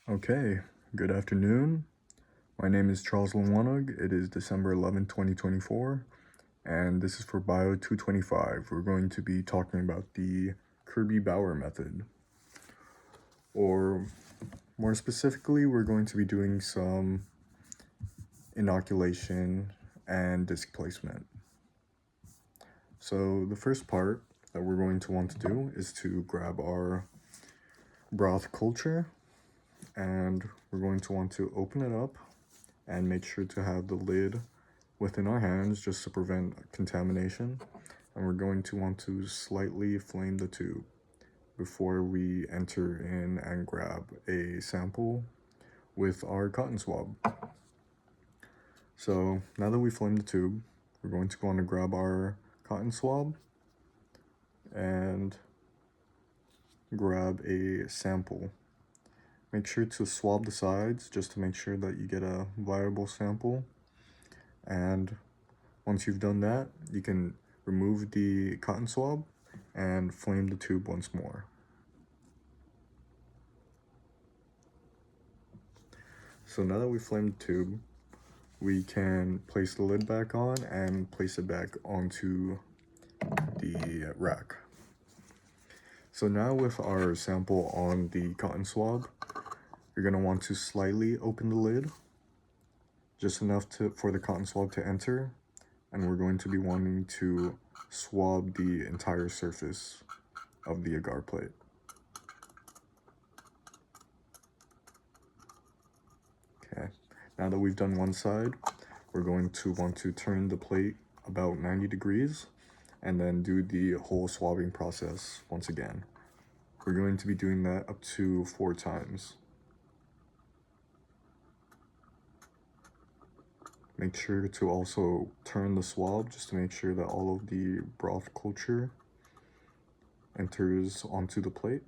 Okay, good afternoon. My name is Charles Lewanog. It is December 11th, 2024, and this is for Bio 225. We're going to be talking about the Kirby-Bauer Method. Or more specifically, we're going to be doing some inoculation and disc placement. So the first part that we're going to want to do is to grab our broth culture, and we're going to want to open it up and make sure to have the lid within our hands just to prevent contamination. And we're going to want to slightly flame the tube before we enter in and grab a sample with our cotton swab. So now that we flamed the tube, we're going to want to grab our cotton swab and grab a sample. Make sure to swab the sides just to make sure that you get a viable sample. And once you've done that, you can remove the cotton swab and flame the tube once more. So now that we flamed the tube, we can place the lid back on and place it back onto the rack. So now with our sample on the cotton swab, you're going to want to slightly open the lid, just enough for the cotton swab to enter, and we're going to be wanting to swab the entire surface of the agar plate. Okay, now that we've done one side, we're going to want to turn the plate about 90 degrees and then do the whole swabbing process once again. We're going to be doing that up to 4 times. Make sure to also turn the swab just to make sure that all of the broth culture enters onto the plate.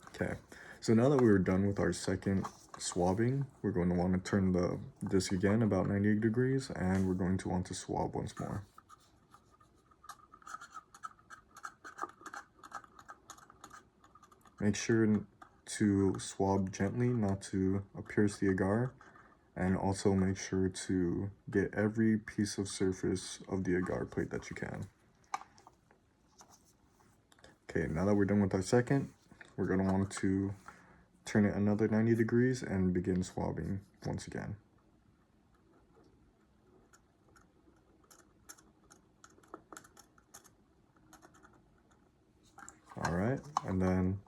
Okay, so now that we're done with our second swabbing, we're going to want to turn the disc again about 90 degrees, and we're going to want to swab once more. Make sure to swab gently, not to pierce the agar, and also make sure to get every piece of surface of the agar plate that you can. Okay, now that we're done with our second, we're going to want to turn it another 90 degrees and begin swabbing once again. Alright, and then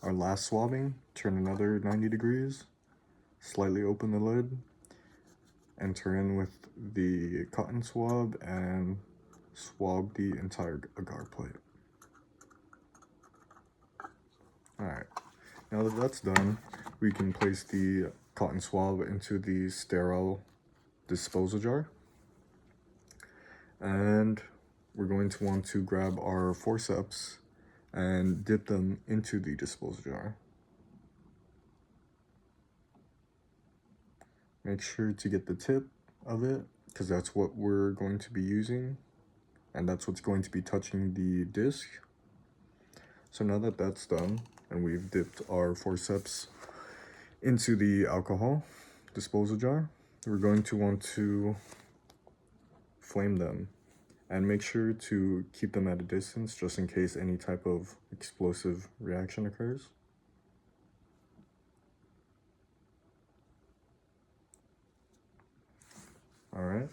our last swabbing, turn another 90 degrees, slightly open the lid, enter in with the cotton swab, and swab the entire agar plate. Alright, now that that's done, we can place the cotton swab into the sterile disposal jar. And we're going to want to grab our forceps and dip them into the disposal jar. Make sure to get the tip of it, because that's what we're going to be using, and that's what's going to be touching the disc. So now that that's done, and we've dipped our forceps into the alcohol disposal jar, we're going to want to flame them. And make sure to keep them at a distance just in case any type of explosive reaction occurs. All right.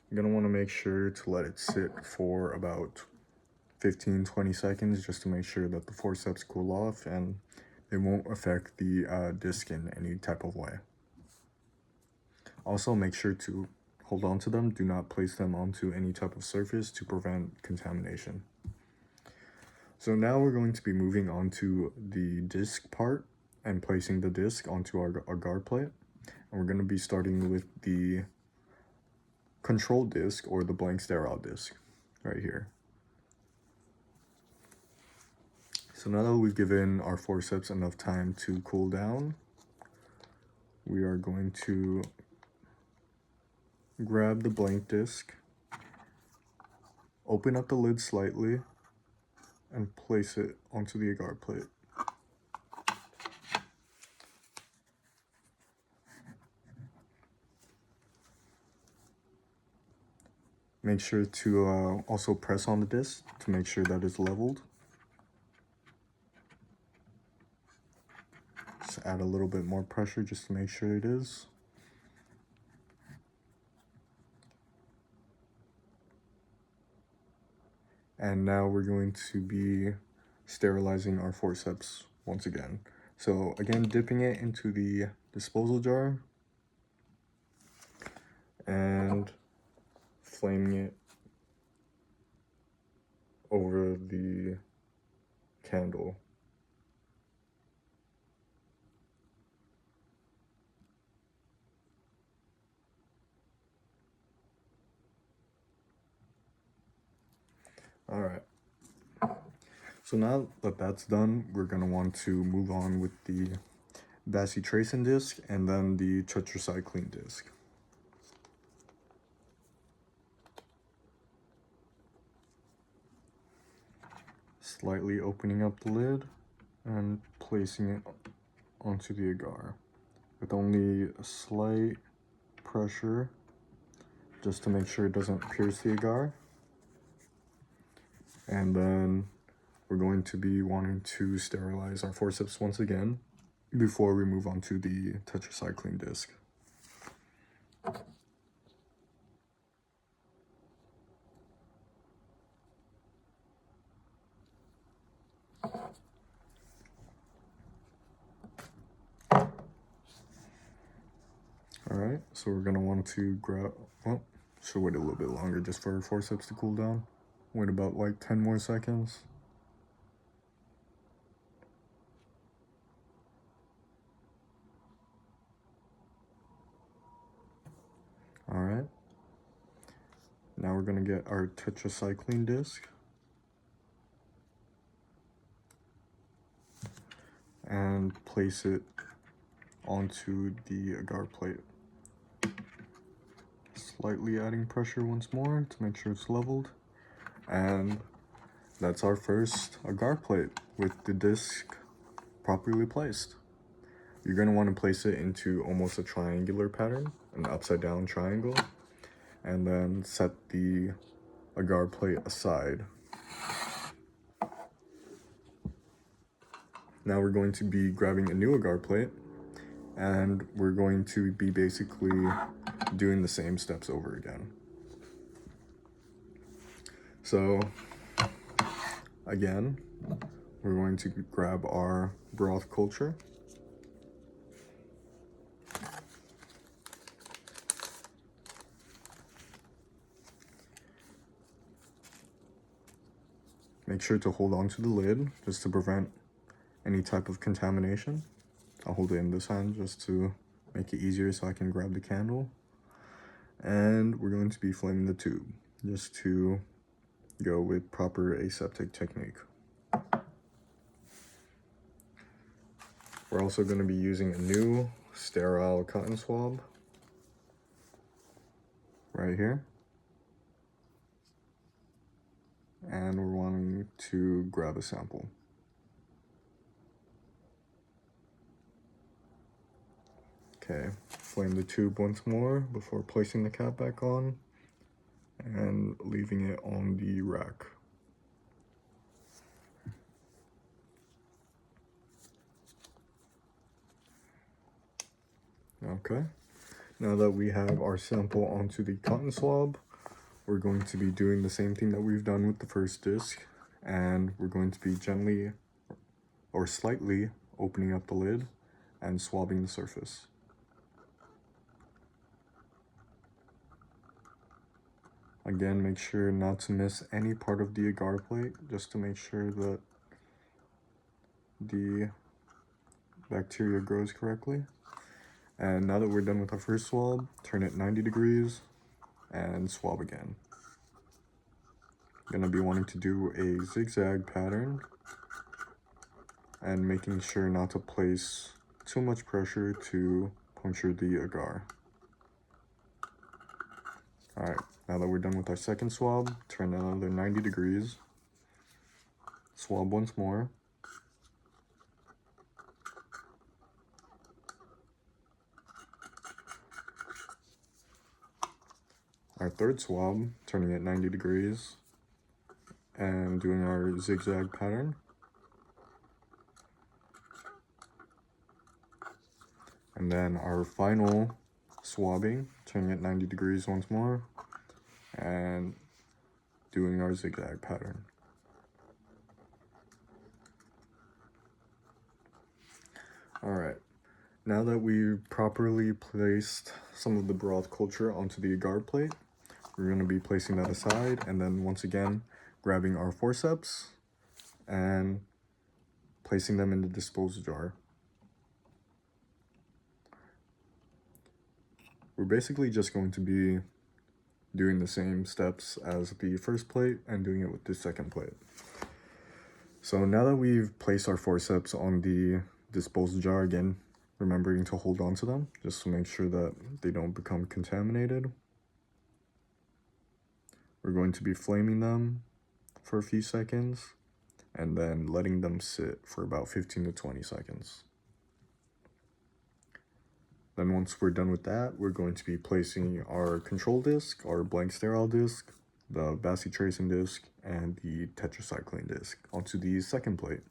You're gonna wanna make sure to let it sit for about 15-20 seconds just to make sure that the forceps cool off and it won't affect the disc in any type of way. Also, make sure to hold on to them. Do not place them onto any type of surface to prevent contamination. So now we're going to be moving on to the disc part and placing the disc onto our agar plate. And we're going to be starting with the control disc, or the blank sterile disc right here. So now that we've given our forceps enough time to cool down, we are going to grab the blank disc, open up the lid slightly, and place it onto the agar plate. Make sure to also press on the disc to make sure that it's leveled. Just add a little bit more pressure just to make sure it is. And now we're going to be sterilizing our forceps once again. So again, dipping it into the disposal jar and flaming it over the candle. All right. So now that that's done, we're gonna want to move on with the bacitracin disc and then the tetracycline disc. Slightly opening up the lid and placing it onto the agar with only a slight pressure just to make sure it doesn't pierce the agar. And then we're going to be wanting to sterilize our forceps once again before we move on to the tetracycline disc. Alright, so we're gonna want to grab, well, should wait a little bit longer just for our forceps to cool down. Wait about like 10 more seconds. Alright. Now we're gonna get our tetracycline disc. And place it onto the agar plate. Slightly adding pressure once more to make sure it's leveled. And that's our first agar plate with the disc properly placed. You're going to want to place it into almost a triangular pattern, an upside down triangle, and then set the agar plate aside. Now we're going to be grabbing a new agar plate, and we're going to be basically doing the same steps over again. So again, we're going to grab our broth culture. Make sure to hold on to the lid just to prevent any type of contamination. I'll hold it in this hand just to make it easier so I can grab the candle. And we're going to be flaming the tube just to go with proper aseptic technique. We're also going to be using a new sterile cotton swab right here. And we're wanting to grab a sample. Okay, flame the tube once more before placing the cap back on and leaving it on the rack. Okay, now that we have our sample onto the cotton swab, we're going to be doing the same thing that we've done with the first disc, and we're going to be gently or slightly opening up the lid and swabbing the surface. Again, make sure not to miss any part of the agar plate, just to make sure that the bacteria grows correctly. And now that we're done with our first swab, turn it 90 degrees and swab again. Gonna be wanting to do a zigzag pattern and making sure not to place too much pressure to puncture the agar. Alright, now that we're done with our second swab, turn another 90 degrees swab once more. Our third swab, turning it 90 degrees and doing our zigzag pattern. And then our final swabbing, turning it 90 degrees once more and doing our zigzag pattern. Alright, now that we've properly placed some of the broth culture onto the agar plate, we're going to be placing that aside and then once again grabbing our forceps and placing them in the disposal jar. We're basically just going to be doing the same steps as the first plate and doing it with the second plate. So now that we've placed our forceps on the disposal jar, again, remembering to hold on to them just to make sure that they don't become contaminated. We're going to be flaming them for a few seconds and then letting them sit for about 15 to 20 seconds. Then once we're done with that, we're going to be placing our control disc, our blank sterile disc, the bacitracin disc, and the tetracycline disc onto the second plate.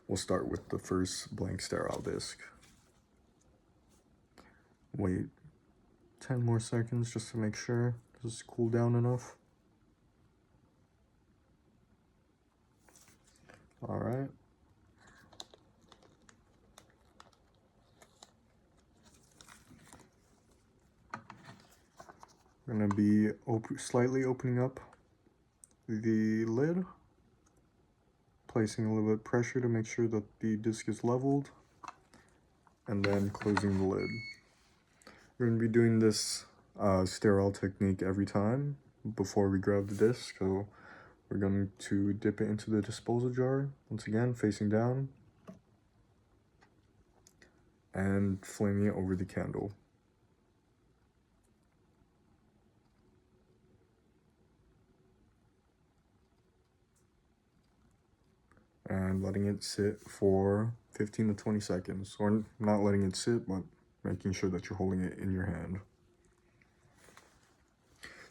We'll start with the first blank sterile disc. Wait 10 more seconds just to make sure this is cooled down enough. Alright. We're going to be slightly opening up the lid, placing a little bit of pressure to make sure that the disc is leveled, and then closing the lid. We're going to be doing this sterile technique every time before we grab the disc. So we're going to dip it into the disposal jar, once again facing down, and flaming it over the candle. And letting it sit for 15 to 20 seconds. Or not letting it sit, but making sure that you're holding it in your hand.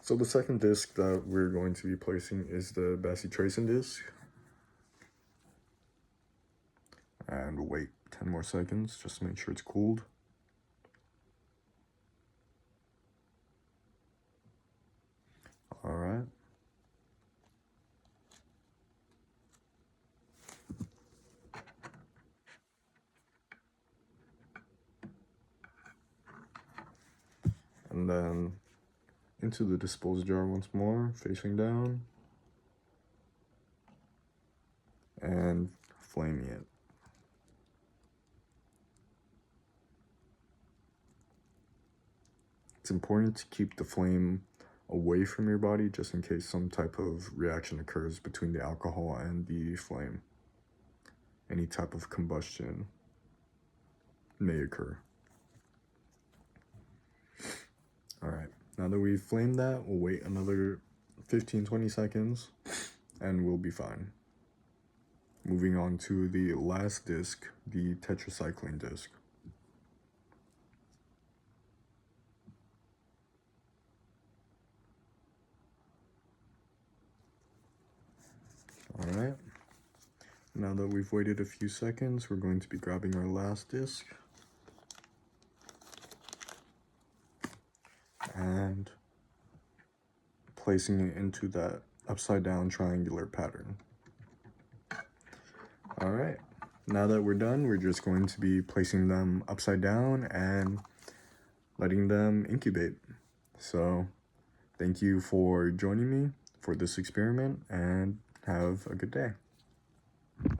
So the second disc that we're going to be placing is the bacitracin disc. And we'll wait 10 more seconds just to make sure it's cooled. Alright. And then into the disposal jar once more, facing down, and flaming it. It's important to keep the flame away from your body just in case some type of reaction occurs between the alcohol and the flame. Any type of combustion may occur. Alright, now that we've flamed that, we'll wait another 15-20 seconds and we'll be fine. Moving on to the last disc, the tetracycline disc. Alright, now that we've waited a few seconds, we're going to be grabbing our last disc and placing it into that upside down triangular pattern. Alright, now that we're done, we're just going to be placing them upside down and letting them incubate. So thank you for joining me for this experiment and have a good day.